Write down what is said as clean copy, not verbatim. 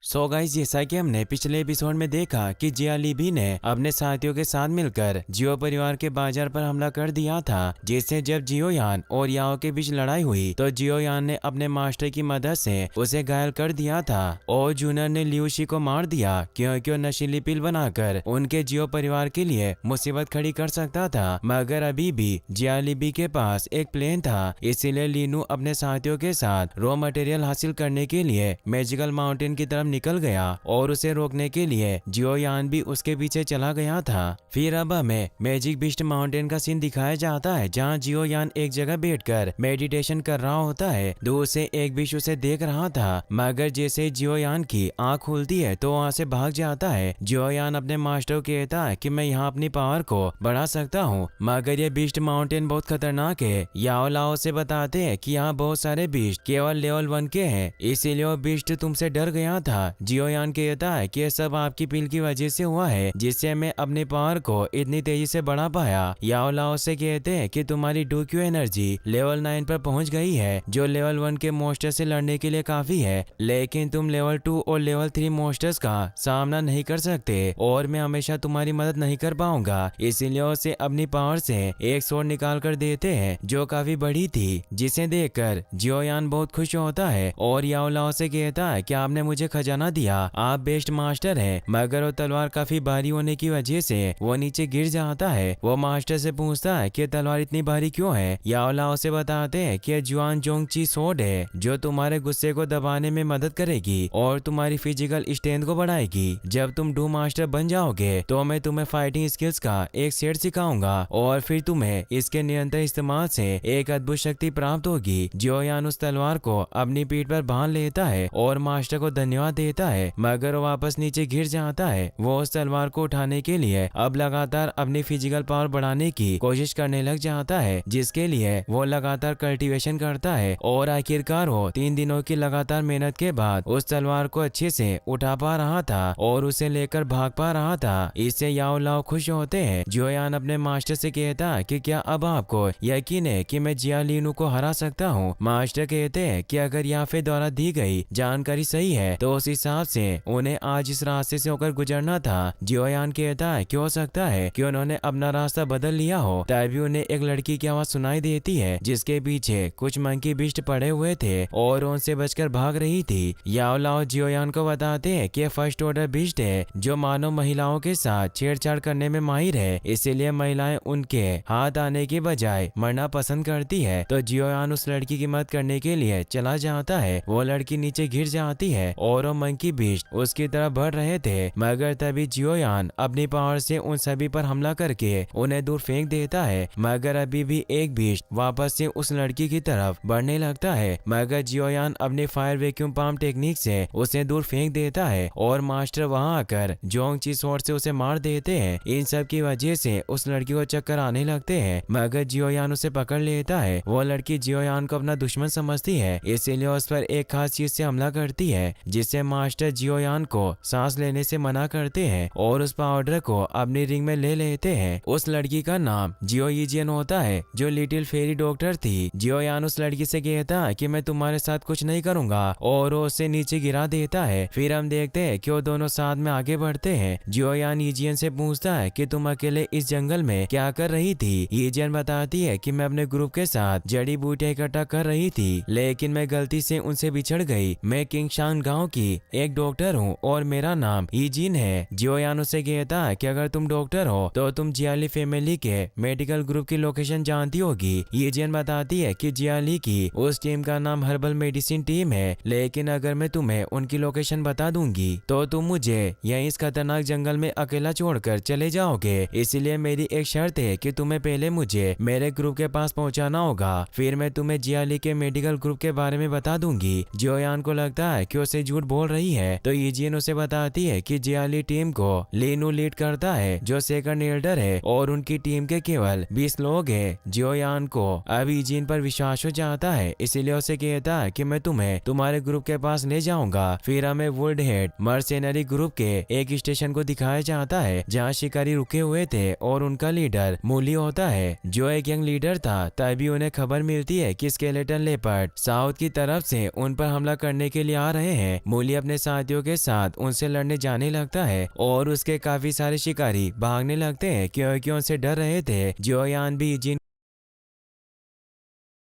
So guys, जैसा कि हमने पिछले एपिसोड में देखा कि जिया लीबी ने अपने साथियों के साथ मिलकर जियो परिवार के बाजार पर हमला कर दिया था, जिससे जब जियो यान और याओ के बीच लड़ाई हुई तो जियो यान ने अपने मास्टर की मदद से उसे घायल कर दिया था और जूनियर ने लियूशी को मार दिया क्योंकि वो नशीली पिल बनाकर उनके जियो परिवार के लिए मुसीबत खड़ी कर सकता था। मगर अभी भी जिया लीबी के पास एक प्लेन था, इसीलिए लीनू अपने साथियों के साथ रॉ मटेरियल हासिल करने के लिए मैजिकल माउंटेन की तरफ निकल गया और उसे रोकने के लिए जियो यान भी उसके पीछे चला गया था। फिर अब हमें मैजिक बीस्ट माउंटेन का सीन दिखाया जाता है, जहां जियो यान एक जगह बैठकर मेडिटेशन कर रहा होता है। दूर से एक बीस्ट उसे देख रहा था, मगर जैसे जियो यान की आंख खुलती है तो वहां से भाग जाता है। जियो यान अपने मास्टर को कहता है कि मैं यहाँ अपनी पावर को बढ़ा सकता हूँ, मगर ये बीस्ट माउंटेन बहुत खतरनाक है। याओ लाओ से बताते हैं कि यहाँ बहुत सारे बीस्ट केवल लेवल 1 के हैं, इसीलिए वो बीस्ट तुमसे डर गया था। जियो यान कहता है कि यह सब आपकी पिल की वजह से हुआ है, जिससे मैं अपनी पावर को इतनी तेजी से बढ़ा पाया। याओ लाओ से कहते हैं कि तुम्हारी डूक्यू एनर्जी लेवल 9 पर पहुंच गई है, जो लेवल 1 के मोस्टर से लड़ने के लिए काफी है, लेकिन तुम लेवल 2 और लेवल 3 मोस्टर्स का सामना नहीं कर सकते और मैं हमेशा तुम्हारी मदद नहीं कर पाऊंगा। इसीलिए उसे अपनी पावर से एक स्वॉर्ड निकाल कर देते हैं जो काफी बड़ी थी, जिसे देखकर जियो यान बहुत खुश होता है और याओ लाओ से कहता है कि आपने मुझे खजाना दिया, आप बेस्ट मास्टर हैं। मगर वो तलवार काफी भारी होने की वजह से वो नीचे गिर जाता है। वो मास्टर से पूछता है कि तलवार इतनी भारी क्यों है। याओ लाओ से बताते हैं कि जुआन जोंगची सोड है, जो तुम्हारे गुस्से को दबाने में मदद करेगी और तुम्हारी फिजिकल स्ट्रेंथ को बढ़ाएगी। जब तुम डू मास्टर बन जाओगे तो मैं तुम्हें फाइटिंग स्किल्स का एक सेट सिखाऊंगा और फिर तुम्हें इसके निरंतर इस्तेमाल से एक अद्भुत शक्ति प्राप्त होगी। जियो यान उस तलवार को अपनी पीठ पर बांध लेता है और मास्टर को धन्यवाद देता है, मगर वो वापस नीचे गिर जाता है। वो उस तलवार को उठाने के लिए अब लगातार अपनी फिजिकल पावर बढ़ाने की कोशिश करने लग जाता है, जिसके लिए वो लगातार कल्टीवेशन करता है और आखिरकार वो 3 दिनों की लगातार मेहनत के बाद उस तलवार को अच्छे से उठा पा रहा था और उसे लेकर भाग पा रहा था। इससे याओ लाओ खुश होते हैं। जियो यान अपने मास्टर से कहता है कि क्या अब आपको यकीन है कि मैं जिया लीनू को हरा सकता हूँ। मास्टर कहते हैं कि अगर याफे द्वारा दी गई जानकारी सही है तो उस हिसाब से उन्हें आज इस रास्ते से होकर गुजरना था। जियो यान कहता है कि हो सकता है कि उन्होंने अपना रास्ता बदल लिया हो। तभी उन्हें एक लड़की की आवाज सुनाई देती है, जिसके पीछे कुछ मंकी बीस्ट पड़े हुए थे और उनसे बचकर भाग रही थी। याओ लाओ जियो यान को बताते हैं कि फर्स्ट ऑर्डर बीस्ट है, जो मानव महिलाओं के साथ छेड़छाड़ करने में माहिर है, इसीलिए महिलाएं उनके हाथ आने के बजाय मरना पसंद करती है। तो जियो यान उस लड़की की मदद करने के लिए चला जाता है। वो लड़की नीचे गिर जाती है और वो मंकी बीस्ट उसकी तरफ बढ़ रहे थे, मगर तभी जियो यान अपनी पावर से उन सभी पर हमला करके उन्हें दूर फेंक देता है। मगर अभी भी एक बीस्ट वापस से उस लड़की की तरफ बढ़ने लगता है, मगर जियो यान अपनी फायर वैक्यूम पाम टेक्निक से उसे दूर फेंक देता है और मास्टर वहां आकर जोंगची स्वॉर्ड से उसे मार देते हैं। इन सब की वजह से उस लड़की को चक्कर आने लगते हैं, मगर जियो यान उसे पकड़ लेता है। वो लड़की जियो यान को अपना दुश्मन समझती है, इसीलिए उस पर एक खास चीज से हमला करती है, जिससे मास्टर जियो यान को सांस लेने से मना करते हैं और उस पाउडर को अपनी रिंग में ले लेते हैं। उस लड़की का नाम जियो यीजियन होता है, जो लिटिल फेरी डॉक्टर थी। जियो यान उस लड़की से कहता है कि मैं तुम्हारे साथ कुछ नहीं करूंगा और वो उसे नीचे गिरा देता है। फिर हम देखते हैं कि वो दोनों साथ में आगे बढ़ते हैं। जियो यान यीजियन से पूछता है कि तुम अकेले इस जंगल में क्या कर रही थी। यीजियन बताती है कि मैं अपने ग्रुप के साथ जड़ी बूटियां इकट्ठा कर रही थी, लेकिन मैं गलती से उनसे बिछड़ गई। मैं किंगशान गांव की एक डॉक्टर हूँ और मेरा नाम यीजिन है। जियो यान उसे कहता है कि अगर तुम डॉक्टर हो तो तुम जियाली फैमिली के मेडिकल ग्रुप की लोकेशन जानती होगी। यीजिन बताती है कि जियाली की उस टीम का नाम हर्बल मेडिसिन टीम है, लेकिन अगर मैं तुम्हें उनकी लोकेशन बता दूंगी तो तुम मुझे यहीं इस खतरनाक जंगल में अकेला छोड़कर चले जाओगे। इसलिए मेरी एक शर्त है कि तुम्हें पहले मुझे मेरे ग्रुप के पास पहुंचाना होगा, फिर मैं तुम्हें जियाली के मेडिकल ग्रुप के बारे में बता दूंगी। जियो यान को लगता है कि उसे झूठ बोल रही है, तो यीजिन उसे बताती है कि जियाली टीम को लीनू लीड करता है, जो सेकंड एल्डर है और उनकी टीम के केवल 20 लोग हैं। जियो यान को अब यीजिन पर विश्वास हो जाता है, इसीलिए उसे कहता है कि मैं तुम्हें तुम्हारे ग्रुप के पास ले जाऊंगा। फिर हमें वुल्ड हेड मर्सेनरी ग्रुप के एक स्टेशन को दिखाया जाता है, जहाँ शिकारी रुके हुए थे और उनका लीडर मूली होता है, जो एक यंग लीडर था। तभी उन्हें खबर मिलती है कि स्केलेटन लेपर्ड साउथ की तरफ से उन पर हमला करने के लिए आ रहे हैं। मूली ओली अपने साथियों के साथ उनसे लड़ने जाने लगता है और उसके काफी सारे शिकारी भागने लगते हैं क्योंकि उनसे डर रहे थे। जियोयान भी जिन